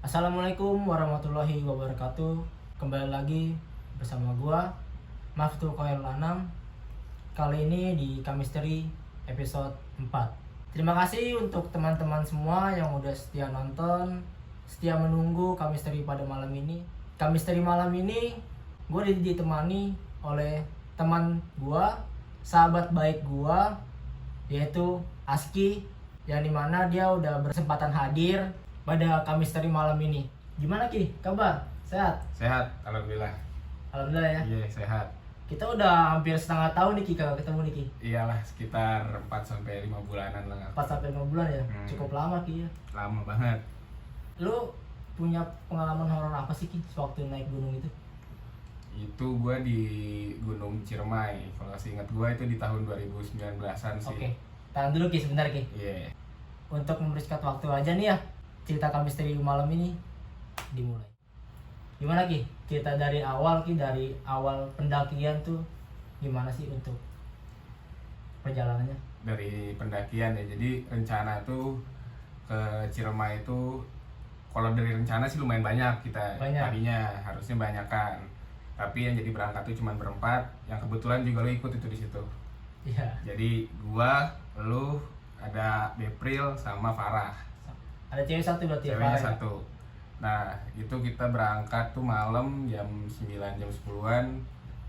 Assalamualaikum warahmatullahi wabarakatuh. Kembali lagi bersama gua Maftul Khairul Anam. Kali ini di Kamisteri episode 4. Terima kasih untuk teman-teman semua yang udah setia nonton, setia menunggu Kamisteri pada malam ini. Kamisteri malam ini gua ditemani oleh teman gua, sahabat baik gua, yaitu Aski, yang dimana dia udah bersempatan hadir pada Kamisteri malam ini. Gimana Ki? Kabar? Sehat? Sehat, alhamdulillah. Alhamdulillah ya. Iya, sehat. Kita udah hampir setengah tahun nih Ki kagak ketemu nih Ki. Iyalah, sekitar 4-5 bulanan lah. 4-5 bulan ya. Cukup lama Ki ya. Lama banget. Lu punya pengalaman horor apa sih Ki sewaktu naik gunung itu? Itu gue di Gunung Ciremai. Kalau ingat gue itu di tahun 2019-an sih. Oke. Tahan dulu Ki sebentar Ki. Iya. Untuk mempersingkat waktu aja nih ya, cerita Kamisteri malam ini dimulai. Gimana Ki? Cerita dari awal Ki, dari awal pendakian tuh gimana sih untuk perjalanannya? Dari pendakian ya. Jadi rencana tuh ke Ciremai itu, kalau dari rencana sih lumayan banyak kita. Banyak. Tadinya harusnya banyak kan. Tapi yang jadi berangkat tuh cuma berempat. Yang kebetulan juga lo ikut itu di situ. Iya. Jadi gua, lu, ada Bepril sama Farah. Ada cewek satu berarti ya? Ceweknya Farah ya? satu. Nah, itu kita berangkat tuh malam jam 9 jam 10-an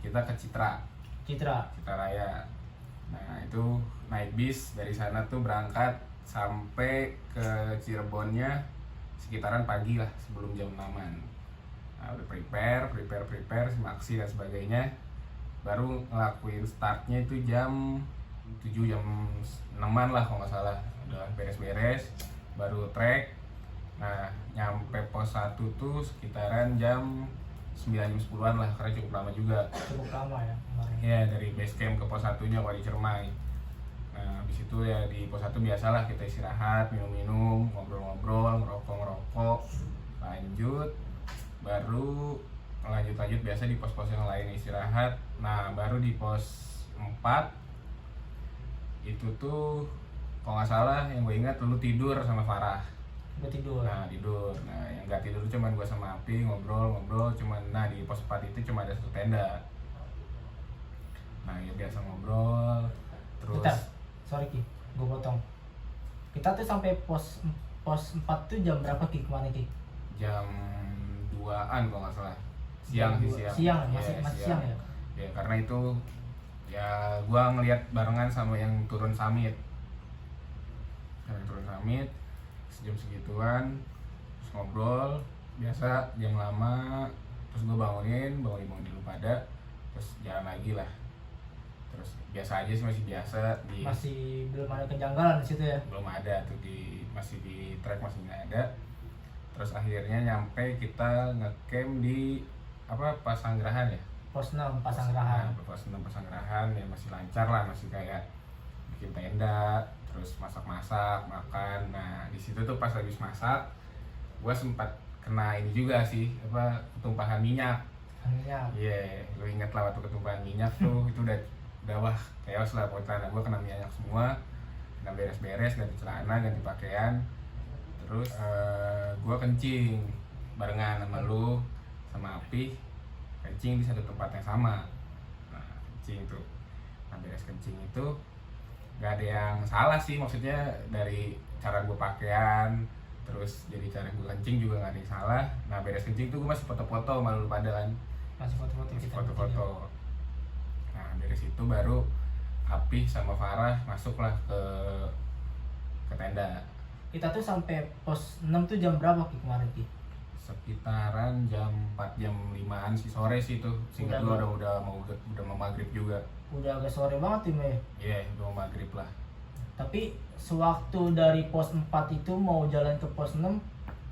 kita ke Citra Raya. Nah, itu naik bis dari sana tuh berangkat sampai ke Cirebonnya sekitaran pagi lah sebelum jam 6-an. Nah, udah prepare, semaksi dan sebagainya. Baru ngelakuin startnya itu jam 7 jam 6-an lah kalau nggak salah. Udah beres-beres, baru trek. Nah, nyampe pos 1 tuh sekitaran jam 9 jam 10-an lah, karena cukup lama juga. Cukup lama ya kemarin. Ya, dari base camp ke pos 1-nya kalau di Ciremai. Nah, habis itu ya di pos 1 biasalah kita istirahat, minum-minum, ngobrol-ngobrol, ngerokok-ngerokok. Lanjut, baru lanjut biasa di pos-pos yang lain istirahat. Nah, baru di pos 4 itu tuh kalau nggak salah yang gue ingat lu tidur sama Farah. Gue tidur. Nah, yang nggak tidur cuman gue sama Api ngobrol cuman. Nah, di pos 4 itu cuma ada satu tenda. Nah, ya biasa ngobrol terus. Bentar, sorry Ki, gue potong. Kita tuh sampai pos 4 tuh jam berapa Ki kemarin Ki? Jam 2-an kalau nggak salah. Siang. Siang, masih siang ya? Ya, karena itu ya gua ngelihat barengan sama yang turun summit. Sejam segituan terus ngobrol biasa jam lama, terus gua bangunin dulu pada, terus jalan lagi lah. Terus biasa aja sih, masih biasa Masih belum ada kejanggalan di situ ya? belum ada tuh, masih di track, masih nggak ada. Terus akhirnya nyampe kita ngecamp di Pasanggerahan ya. Pos 6 Pasanggerahan. Nah, pos 6 Pasanggerahan ya masih lancar lah, masih kayak bikin tenda, terus masak-masak, makan. Nah, di situ tuh pas habis masak, gua sempat kena ini juga sih, ketumpahan minyak. Minyak. Iya, lu inget lah waktu ketumpahan minyak tuh, itu udah wah, chaos lah pokoknya. Gua kena minyak semua, kena beres-beres, ganti celana, ganti pakaian. Terus gua kencing barengan sama lu sama Api, kencing di satu tempat yang sama. Nah, kencing tuh, nah beres kencing itu nggak ada yang salah sih, maksudnya dari cara gue pakaian, terus jadi cara gue kencing juga nggak ada yang salah. Nah, beres kencing tuh gue masih foto-foto sama lu pada kan, Masih foto-foto. Nah, dari situ baru Api sama Farah masuklah ke tenda. Kita tuh sampai pos 6 tuh jam berapa Ki kemarin Ki? Sekitaran jam 4 jam 5-an sih, sore sih itu. Singkat gue udah mau maghrib juga. Udah agak sore banget tuh Mei. Iya, udah mau maghrib lah. Tapi sewaktu dari pos 4 itu mau jalan ke pos 6,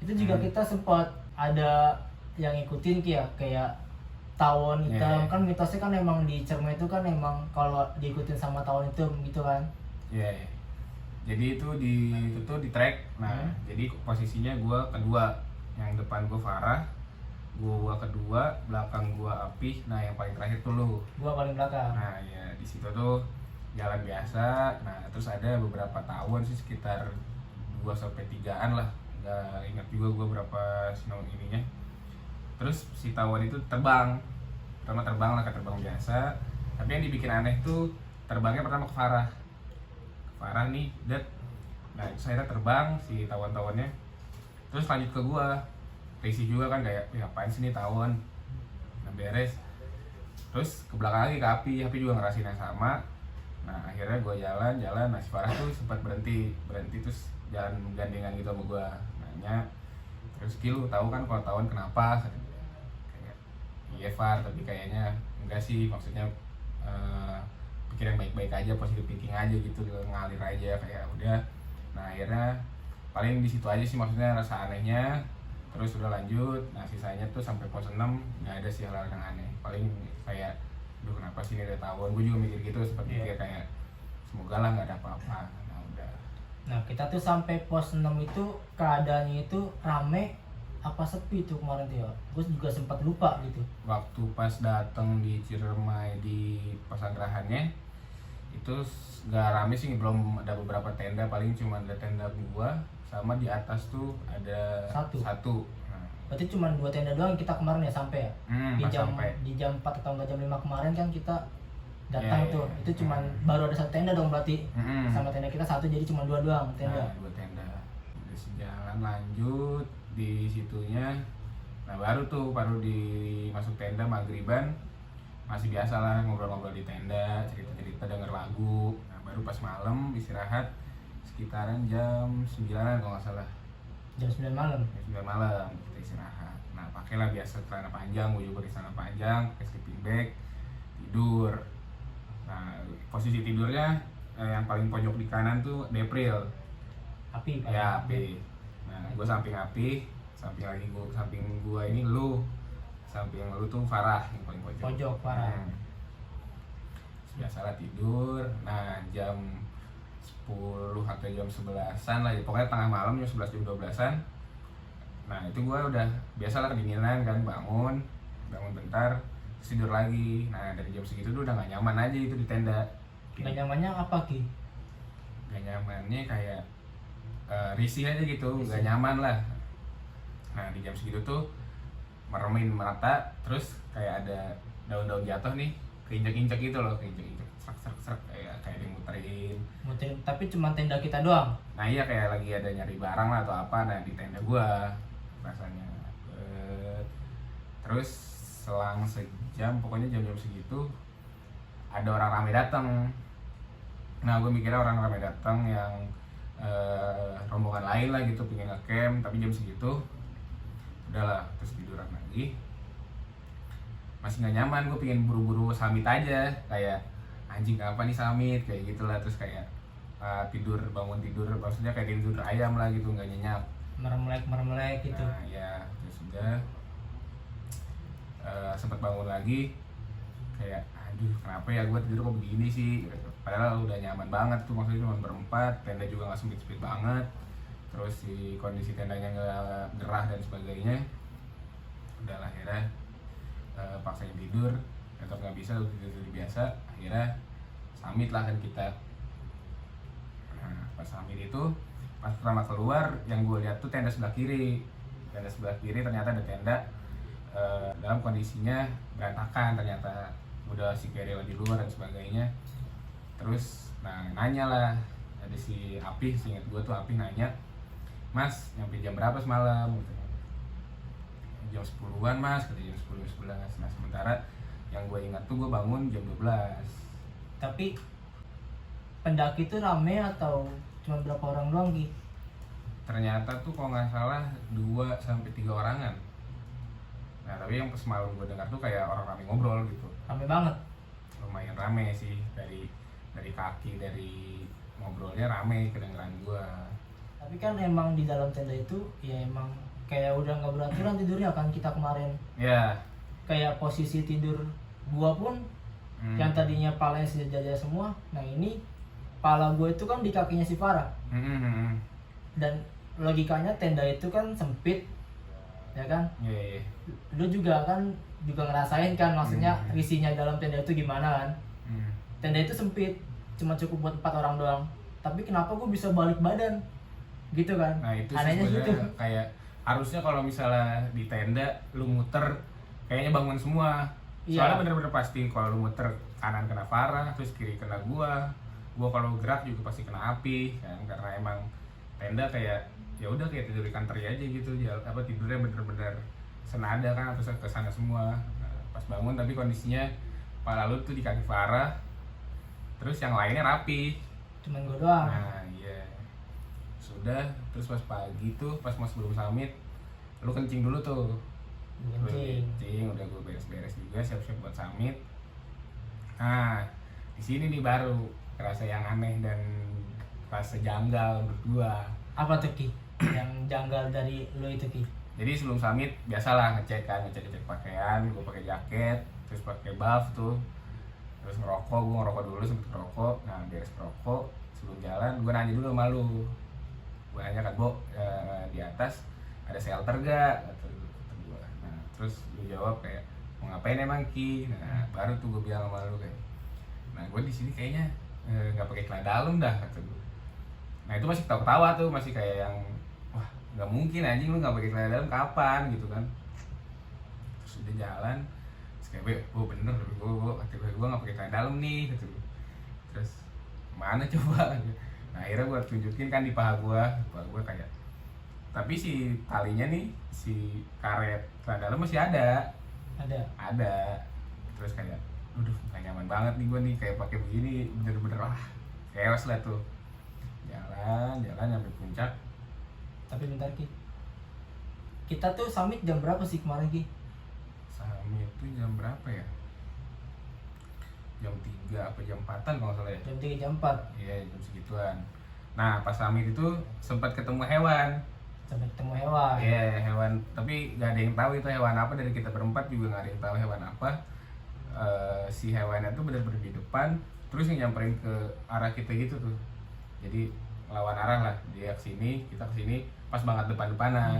itu juga kita sempat ada yang ngikutin Ki ya, kayak tawon hitam. Kan mitosnya kan emang di Ciremai itu kan emang kalau diikutin sama tawon itu gitu kan. Iya. Jadi itu di track. Nah, jadi posisinya gue kedua, yang depan gue Farah, gue kedua, belakang gue Api. Nah, yang paling terakhir tuh lu. Gua paling belakang. Nah, ya di situ tuh jalan biasa. Nah, terus ada beberapa tawon sih, sekitar 2-3an lah nggak ingat juga gue berapa sinom ininya. Terus si tawon itu terbang, pertama terbang lah, kayak terbang biasa, tapi yang dibikin aneh tuh terbangnya pertama ke Farah nih, nah saya terbang si tawon-tawonnya, terus lanjut ke gua, risih juga kan, kayak apaan sih nih tawon, nah beres, terus ke belakang lagi ke api juga ngerasain yang sama. Nah akhirnya gua jalan, nah si Farah tuh sempat berhenti terus jalan gandengan gitu sama gua, nanya, terus lu tahu kan kalau tawon kenapa? Kayak iya Far, tapi kayaknya enggak sih, maksudnya pikir yang baik-baik aja, positive thinking aja gitu, ngalir aja kayak udah. Nah akhirnya paling di situ aja sih, maksudnya rasa anehnya. Terus udah lanjut, nah sisanya tuh sampai pos 6 nggak ada sih hal-hal yang aneh. Paling kayak, duh kenapa sih ini ada tawon, gue juga mikir gitu, seperti kayak semoga lah nggak ada apa-apa. Nah udah. Nah kita tuh sampai pos 6 itu keadaannya itu rame apa sepi tuh kemarin tuh ya? Gue juga sempat lupa gitu. Waktu pas datang di Ciremai di Pasanggerahannya itu nggak rame sih, belum ada beberapa tenda, paling cuma ada tenda gua sama di atas tuh ada satu. Nah. Berarti cuma 2 tenda doang kita kemarin ya sampai ya? Di jam 4 atau jam 5 kemarin kan kita datang tuh. Itu cuma baru ada 1 tenda dong berarti. Sama tenda kita 1, jadi cuma 2 doang tenda. Nah, 2 tenda. Terus jalan lanjut di situnya. Nah, baru di masuk tenda maghriban. Masih biasa lah ngobrol-ngobrol di tenda, cerita-cerita, denger lagu. Nah, baru pas malam istirahat sekitaran jam 9-an kalau nggak salah. Jam 9 malam? Jam 9 malam kita istirahat. Nah, pakailah biasa celana panjang, gue juga pakai celana panjang, pakai sleeping bag, tidur. Nah, posisi tidurnya yang paling pojok di kanan tuh Depril. Api? Ya, api. Nah, gue samping api, samping gua ini lu. Samping lu tuh Farah yang paling pojok. Pojok Farah. Biasalah tidur. Nah jam 10 atau jam 11-an lah, pokoknya tengah malam jam 11 jam 12-an. Nah itu gua udah biasalah kedinginan kan, bangun bentar, terus tidur lagi. Nah dari jam segitu tuh udah gak nyaman aja itu di tenda. Gak nyamannya apa Ki? Gak nyamannya kayak risih aja gitu, gak nyaman lah. Nah di jam segitu tuh meremin merata, terus kayak ada daun-daun jatuh nih, keinjak-injak gitu loh, keinjak-injak serak kayak dimuterin. Tapi cuma tenda kita doang. Nah iya, kayak lagi ada nyari barang lah atau apa, nah di tenda gua rasanya. Terus selang sejam, pokoknya jam-jam segitu ada orang rame datang. Nah gue mikirnya orang rame datang yang rombongan lain lah gitu, pengen nge-camp, tapi jam segitu udahlah, terus tiduran lagi. Masih gak nyaman, gue pengen buru-buru summit aja, kayak anjing apa nih summit, kayak gitulah. Terus kayak bangun tidur, maksudnya kayak tidur ayam lah gitu, gak nyenyak, meremlek gitu. Nah ya, terus udah sempet bangun lagi, kayak aduh kenapa ya gue tidur kok begini sih, padahal udah nyaman banget tuh, maksudnya cuma berempat, tenda juga gak sempit-sempit banget. Terus si kondisi tendanya nggak gerah dan sebagainya, udah lah akhirnya paksain tidur, tetap nggak bisa, tidur biasa. Akhirnya summit lah kan kita. Nah pas summit itu, pas pertama keluar, yang gue lihat tuh tenda sebelah kiri ternyata ada tenda dalam kondisinya berantakan, ternyata udah si keril di luar dan sebagainya. Terus nanya lah, ada si Api, seinget gue tuh Api nanya, Mas, nyampe jam berapa semalam? Gitu. Jam 10-an mas, kata jam 10, jam 11. Nah sementara yang gue ingat tuh gue bangun jam 12. Tapi pendaki itu rame atau cuma berapa orang doang Ki? Ternyata tuh kalau nggak salah 2-3 orangan. Nah tapi yang pas malam gue dengar tuh kayak orang rame ngobrol gitu. Rame banget? Lumayan rame sih, dari kaki, dari ngobrolnya rame kedengeran gue. Tapi kan emang di dalam tenda itu ya emang kayak udah nggak beraturan tidurnya kan kita kemarin. Ya. Kayak posisi tidur gua pun yang tadinya palanya sejajar semua, nah ini pala gua itu kan di kakinya si Farah. Dan logikanya tenda itu kan sempit, ya kan? Yeah. Lu juga ngerasain kan, maksudnya risihnya dalam tenda itu gimana kan? Tenda itu sempit, cuma cukup buat 4 orang doang. Tapi kenapa gua bisa balik badan? gitu kan. Nah itu sih Anehnya gitu. sebenarnya kayak harusnya kalau misalnya di tenda lu muter kayaknya bangun semua. Soalnya Iya. bener-bener pasti kalau lu muter kanan kena Farah, terus kiri kena gua kalau gerak juga pasti kena api kan, karena emang tenda kayak ya udah kayak tidur ikan teri aja gitu, tidurnya bener-bener senada kan, terus ke sana semua. Nah, pas bangun tapi kondisinya kepala lu tuh di kaki Farah, terus yang lainnya rapi. Cuman gue doang. Nah iya, sudah. Terus pas pagi tuh pas mau sebelum summit lu kencing dulu tuh. Lu kencing, udah gue beres-beres juga, siap-siap buat summit. Nah di sini nih baru kerasa yang aneh dan rasa janggal menurut gua. Apa tuh Ki? Yang janggal dari lo itu Ki? Jadi sebelum summit biasalah ngecek pakaian, gua pakai jaket, terus pakai buff tuh, terus gua ngerokok dulu, sempet ngerokok. Nah beres ngerokok sebelum jalan gua nanya dulu sama lu, gua nanya kan, Bo, di atas ada shelter gak? Kata gua. Nah terus lu jawab kayak, mau ngapain emang Ki? Nah baru tuh gua bilang sama lu kayak, nah gua di sini kayaknya nggak pakai celana dalam dah, kata gue. Nah itu masih ketawa tuh, masih kayak yang wah nggak mungkin anjing lu nggak pakai celana dalam kapan gitu kan. Terus udah jalan, terus kayak gue bener, gue nggak pakai celana dalam nih, gitu. Terus mana coba? Nah akhirnya gue tunjukin kan di paha gue kayak, tapi si talinya nih, si karet celana dalam masih ada. Terus kayak aduh gak nyaman banget nih gue nih kayak pakai begini, bener-bener chaos lah tuh. Jalan sampai puncak. Tapi bentar Ki, kita tuh summit jam berapa sih kemarin Ki? Summit tuh jam berapa ya? Jam 3 apa jam 4-an kalau nggak salah ya? Jam 3 jam 4. Iya jam segituan. Nah pas summit itu sempat ketemu hewan. Iya hewan, tapi gak ada yang tahu itu hewan apa, dari kita berempat juga gak ada yang tahu hewan apa. Si hewannya tuh benar-benar di depan, terus yang nyamperin ke arah kita gitu tuh. Jadi lawan arah lah, dia kesini, kita kesini, pas banget depan-depanan.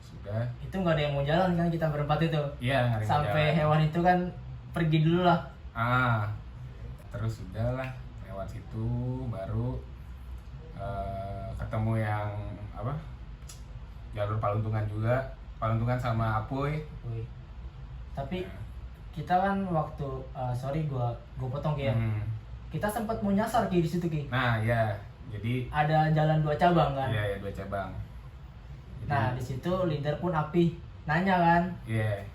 Sudah. Itu nggak ada yang mau jalan kan, kita berempat itu. Iya. Sampai hewan itu kan pergi dulu lah. Terus sudah lah lewat situ baru ketemu yang apa? Jalur Paluntungan juga, Paluntungan sama Apuy. Tapi kita kan waktu sorry gua potong Ki ya. Kita sempat mau nyasar Ki di situ Ki. Nah ya, jadi ada jalan 2 cabang kan. Iya 2 cabang. Jadi, nah di situ leader pun Api nanya kan,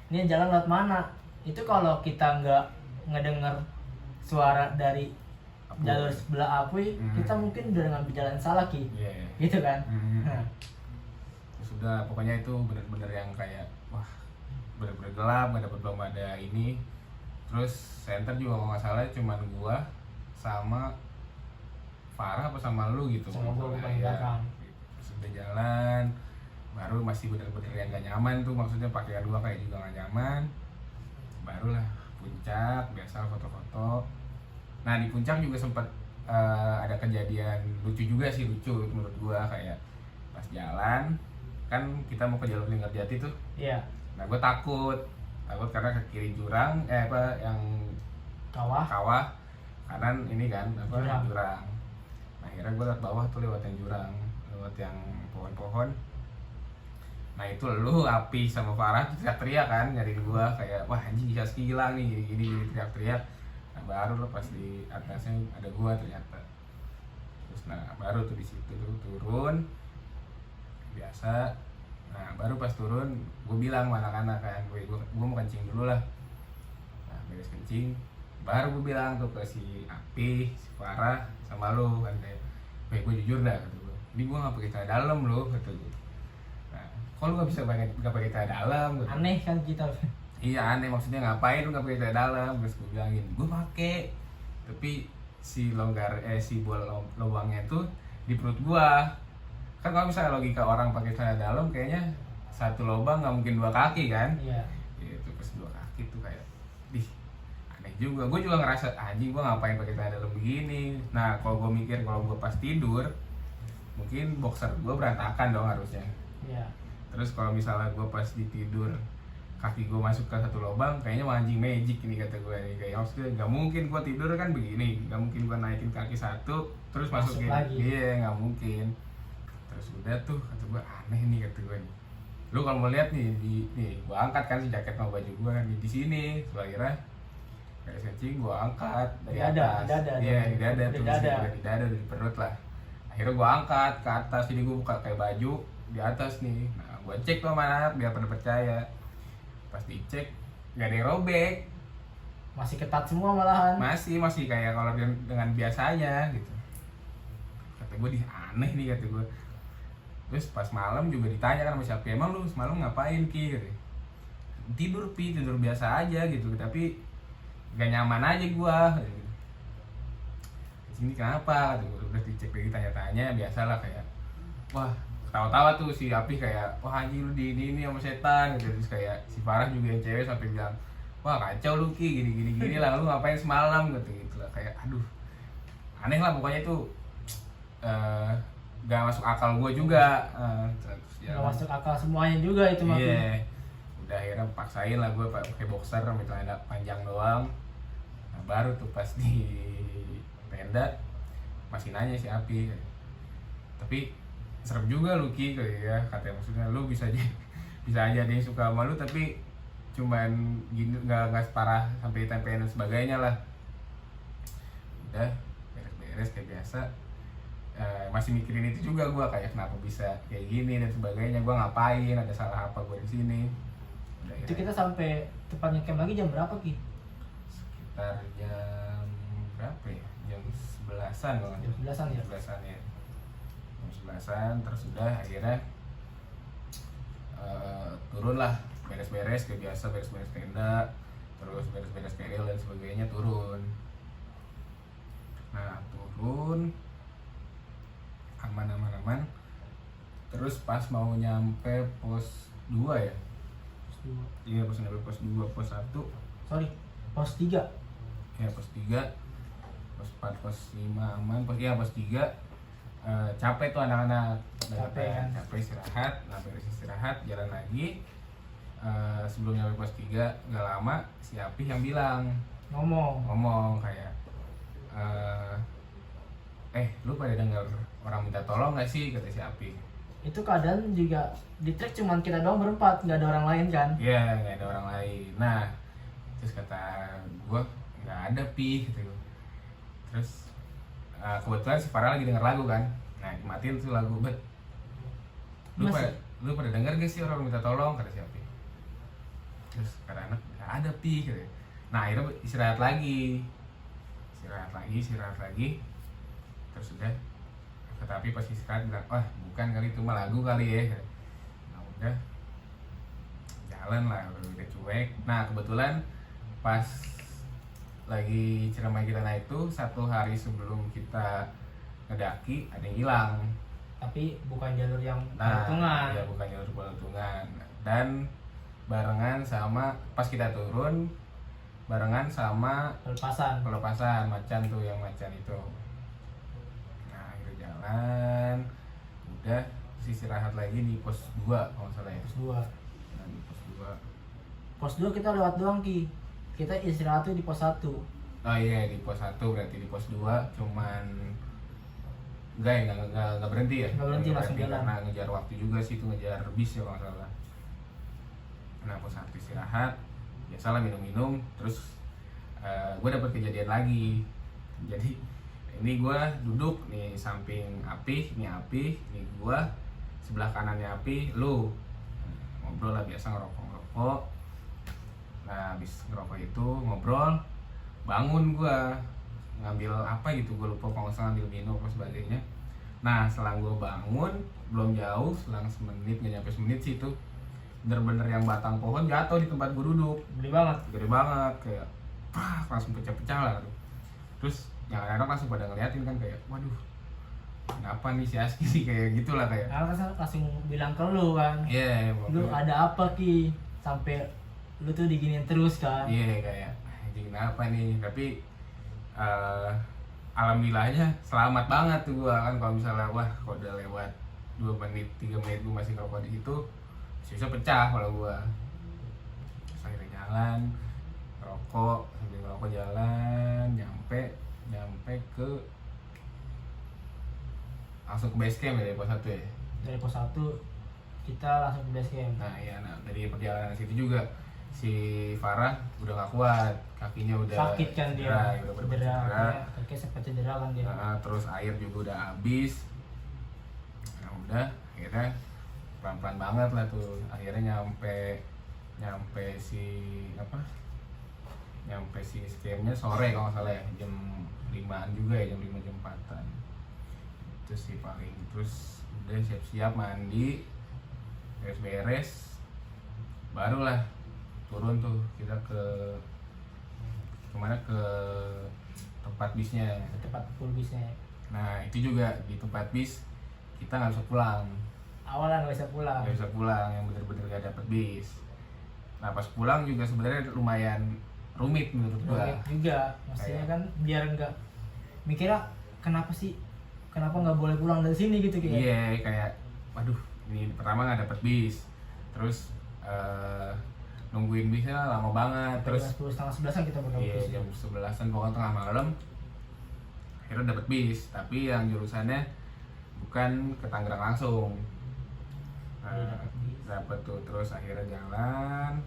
ini jalan lewat mana? Itu kalau kita nggak ngedenger suara dari jalur sebelah Api, kita mungkin udah ngambil jalan salah Ki. Gitu kan. Sudah pokoknya itu benar-benar yang kayak wah benar-benar gelap, belum ada ini. Terus center juga kalau nggak salah cuman gua sama Farah apa sama lu gitu. Sama gua bukan belakang. Sudah jalan baru masih benar-benar yang gak nyaman tuh, maksudnya pakaian gua kayak juga gak nyaman. Barulah puncak, biasa foto-foto. Nah di puncak juga sempat ada kejadian lucu juga sih, lucu menurut gua. Kayak pas jalan kan kita mau ke jalur Linggarjati tuh. Iya. Nah gue takut karena ke kiri jurang yang kawah kanan ini kan jurang. Nah akhirnya gue lewat bawah tuh, lewat yang jurang, lewat yang pohon-pohon. Nah itu lu Api sama Farah teriak-teriak kan nyari gue, kayak wah anjing Saski hilang nih gini teriak-teriak. Nah baru lo pas di atasnya ada gue ternyata. Terus nah baru tuh di situ tuh turun biasa. Nah baru pas turun gue bilang sama anak-anak kan, gue mau kencing dulu lah. Nah beres kencing baru gue bilang tuh ke si Api, si Farah sama lo kan, kayak gue jujur dah kata gue, ini gue nggak pakai celana dalam lo kata gue. Nah kok lu nggak pakai celana dalam gitu. Aneh kan kita. Iya aneh, maksudnya ngapain lu nggak pakai celana dalam? Terus gue bilangin gue pakai, tapi si lubangnya tuh di perut gua. Kan kalau misalnya logika orang pakai celana dalam kayaknya satu lubang nggak mungkin 2 kaki kan. Iya. Gitu, pas 2 kaki tuh kayak aneh juga. Gue juga ngerasa anjing gue ngapain pakai celana dalam begini. Nah kalau gue mikir kalau gue pas tidur mungkin boxer gue berantakan dong harusnya. Iya. Terus kalau misalnya gue pas tidur kaki gue masuk ke satu lubang, kayaknya anjing magic ini kata gue nih. Kayak maksudnya nggak mungkin gue tidur kan begini, nggak mungkin gue naikin kaki satu terus masukin. Lagi. Iya nggak mungkin. Terus udah tuh kata gue aneh nih kata gue nih. Lu kalau mau lihat nih nih gue angkat kan si jaket sama baju gue nih di sini. So, akhirnya kayak sencing gue angkat dari atas. Iya di dada tuh di dada di perut lah. Akhirnya gue angkat ke atas, jadi gue buka kayak baju di atas nih. Nah gue cek tuh sama anak biar pada percaya. Pas dicek nggak ada yang robek, masih ketat semua malahan. masih kayak kalau dengan biasanya gitu. Kata gue di aneh nih kata gue. Terus pas malam juga ditanya kan sama siapa, emang lu semalam ngapain Ki? Gitu. Tidur biasa aja gitu, tapi gak nyaman aja gue. Gitu. Ini kenapa? Gitu. Udah dicek lagi tanya-tanya, biasalah kayak wah tawa-tawa tuh si Api kayak wah anjing lu di ini sama setan gitu. Terus kayak si Farah juga yang cewek sampai bilang wah kacau lu Ki gini lah, lu ngapain semalam gitu lah. Kayak aduh aneh lah pokoknya itu. Gak masuk akal gue juga. Gak masuk akal semuanya juga itu mah. Iya. Udah akhirnya paksain lah gue pakai boxer sama celana panjang doang. Nah, baru tuh pas di tenda masih nanya si Api. Tapi serem juga lu Ki kayak ya, katanya maksudnya lu bisa aja ada yang suka sama lu tapi cuman gini nggak separah sampai tempein dan sebagainya lah. Udah beres kayak biasa. Masih mikirin itu juga gue kayak kenapa bisa kayak gini dan sebagainya, gue ngapain, ada salah apa gue di sini. Itu kita sampai tepatnya camp lagi jam berapa Ki? Sekitar jam berapa ya? Jam 11-an kalau jam 11-an ya? 11-an ya. Jam 11-an terus udah akhirnya turun lah, beres-beres kayak biasa, beres-beres tenda, terus beres-beres keril dan sebagainya, turun. Nah turun aman. Terus pas mau nyampe pos 2 ya? Pos 2. Iya pas nyampe pos 2, pos 1. Sorry, pos 3. Ya pos 3, pos 4, pos 5 aman, pos 3 capek tuh anak-anak. Capek istirahat, istirahat jalan lagi. Sebelum nyampe pos 3 gak lama si Api yang bilang ngomong kayak lu pada denger orang minta tolong gak sih, kata si Api. Itu keadaan juga di trek cuman kita doang berempat, nggak ada orang lain kan? Iya, nggak ada orang lain. Nah, terus kata gue nggak ada Pi gitu. Terus kebetulan si Farah lagi denger lagu kan. Nah, matiin tuh lagu bet. Lu pada denger gak sih orang minta tolong, kata si Api. Terus kata anak nggak ada Pi gitu. Nah akhirnya istirahat lagi. Terus udah kata Api pas istirahat bilang, wah bukan kali itu mah lagu kali ya. Nah udah jalan lah, udah cuek. Nah kebetulan pas lagi Ciremai kita naik tuh 1 hari sebelum kita ngedaki ada yang hilang. Tapi bukan jalur yang Balatungan. Iya bukan jalur Balatungan. Dan barengan sama pas kita turun barengan sama pelepasan macan tuh, yang macan itu. Nah akhirnya jalan udah istirahat lagi di pos 2 kalau salah ya. Pos 2. Nah di pos 2. Pos 2 kita lewat doang Ki. Kita istirahat tuh di pos 1. Oh iya di pos 1, berarti di pos 2 cuman enggak berhenti ya? Enggak berhenti langsung jalan. Karena ngejar waktu juga sih, itu ngejar bis ya kalau salah. Nah pos 1 istirahat, biasalah minum-minum, terus gue dapet kejadian lagi. Jadi ini gue duduk nih samping Api, ini gue sebelah kanannya Api, lu ngobrol lah biasa ngerokok. Nah habis ngerokok itu ngobrol, bangun gue ngambil apa gitu, gue lupa kalau nggak salah ngambil minum apa sebagainya. Nah setelah gue bangun belum jauh, selang semenit nggak nyampe semenit sih itu bener-bener yang batang pohon jatuh di tempat gue duduk. Gede banget kayak langsung pecah-pecah lah. Terus yang anak langsung pada ngeliatin kan kayak waduh kenapa nih si Aski sih, kayak gitulah kayak. Aku langsung bilang ke lu kan. Iya. Lu ada apa Ki? Sampai lu tuh diginiin terus kan. Iya kayak anjing kenapa nih, tapi alhamdulillahnya selamat banget tuh gua kan. Kalau misalnya wah kalau udah lewat 2 menit 3 menit gua masih ngerokok di situ bisa pecah kalau gua. Terus akhirnya jalan ngerokok, sambil ngerokok jalan nyampe ke langsung ke base camp ya dari pos 1 ya. Dari pos 1 kita langsung ke base camp. Nah ya, dari perjalanan situ juga si Farah udah gak kuat, kakinya udah sakit kan cedera, dia, udah cedera. kakinya sempat cedera kan dia. Nah, terus air juga udah habis. Nah udah akhirnya pelan-pelan banget lah tuh, akhirnya nyampe si campnya sore kalau nggak salah ya, jam 5-an juga ya, jam 5 jam 4-an itu sih paling. Terus udah siap-siap mandi, beres-beres, barulah turun tuh kita ke tempat bisnya. Tempat full bisnya. Nah itu juga di tempat bis kita nggak bisa pulang. Awalnya nggak bisa pulang. Yang bener-bener gak dapet bis. Nah pas pulang juga sebenarnya lumayan rumit menurut gua. Rumit juga, maksudnya kan biar nggak mikirnya kenapa nggak boleh pulang dari sini gitu kayak. Iya, kayak waduh ini pertama nggak dapet bis, terus nungguin bisnya lama banget, terus 10:30-11 kita berangkat. iya, jam 11-an pokoknya tengah malam akhirnya dapet bis, tapi yang jurusannya bukan ke Tangerang langsung. Dapet tuh, terus akhirnya jalan,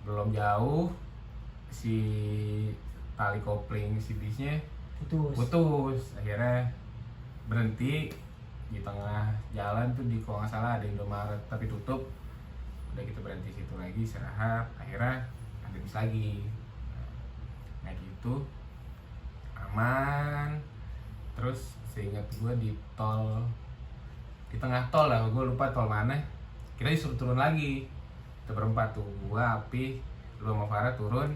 belum jauh si tali kopling si bisnya putus, akhirnya berhenti di tengah jalan tuh, di kalau nggak salah ada Indomaret tapi tutup. Udah kita berhenti situ lagi istirahat, akhirnya ada bis lagi. Nah gitu aman. Terus seingat gue di tengah tol lah, gue lupa tol mana, kita disuruh turun lagi. Kita berempat tuh, gue, Api, lu sama Farah turun.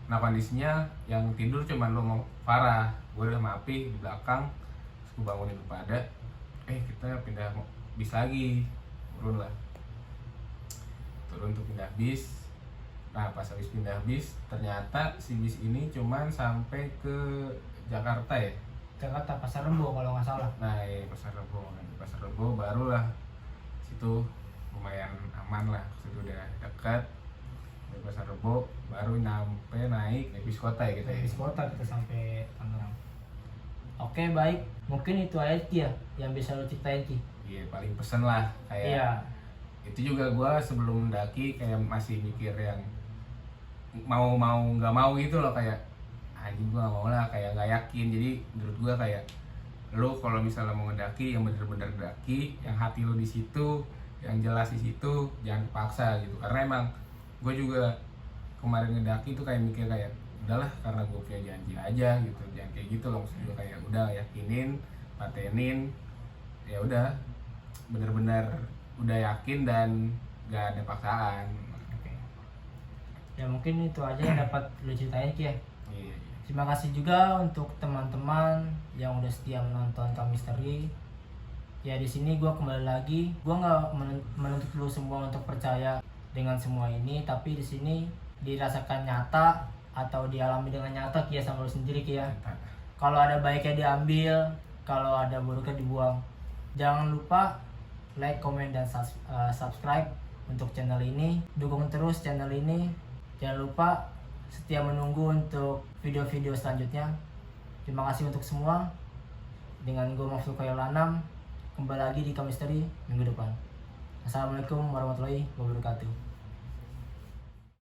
Nah kondisinya yang tidur cuman lu sama Farah, gue sama Api di belakang. Terus gue bangunin lu pada, kita pindah bis lagi, turun tuh pindah bis. Nah pas habis pindah bis ternyata si bis ini cuman sampai ke Jakarta ya, Jakarta Pasar Rebo kalau nggak salah. Nah ya Pasar Rebo barulah situ lumayan aman lah, situ udah dekat dari Pasar Rebo, baru naik bis kota ya kita. Bis kota kita sampai Tangerang. Oke baik, mungkin itu aja Ki ya yang bisa lo ceritain Ki. Iya paling pesen lah kayak. Iya. Itu juga gue sebelum mendaki kayak masih mikir yang mau nggak mau gitu loh, kayak anjing gue nggak mau lah, kayak nggak yakin. Jadi menurut gue kayak lo kalau misalnya mau ngedaki yang bener-bener daki, yang hati lo di situ, yang jelas di situ, jangan paksa gitu. Karena emang gue juga kemarin ngedaki itu kayak mikir kayak udahlah karena gue punya janji aja gitu, jangan kayak gitu loh. Maksud gue kayak udah yakinin, patenin, ya udah bener-bener udah yakin dan gak ada paksaan. Ya mungkin itu aja yang dapat lu ceritain Ki ya. Iya. Terima kasih juga untuk teman-teman yang udah setia menonton Kamisteri. Ya di sini gue kembali lagi, gue nggak menuntut lu semua untuk percaya dengan semua ini, tapi di sini dirasakan nyata atau dialami dengan nyata Ki ya sama lu sendiri Ki ya. Kalau ada baiknya diambil, kalau ada buruknya dibuang. Jangan lupa like, comment, dan subscribe untuk channel ini. Dukung terus channel ini. Jangan lupa setia menunggu untuk video-video selanjutnya. Terima kasih untuk semua. Dengan gue Maftul Khairul Anam, kembali lagi di Kamisteri minggu depan. Assalamualaikum warahmatullahi wabarakatuh.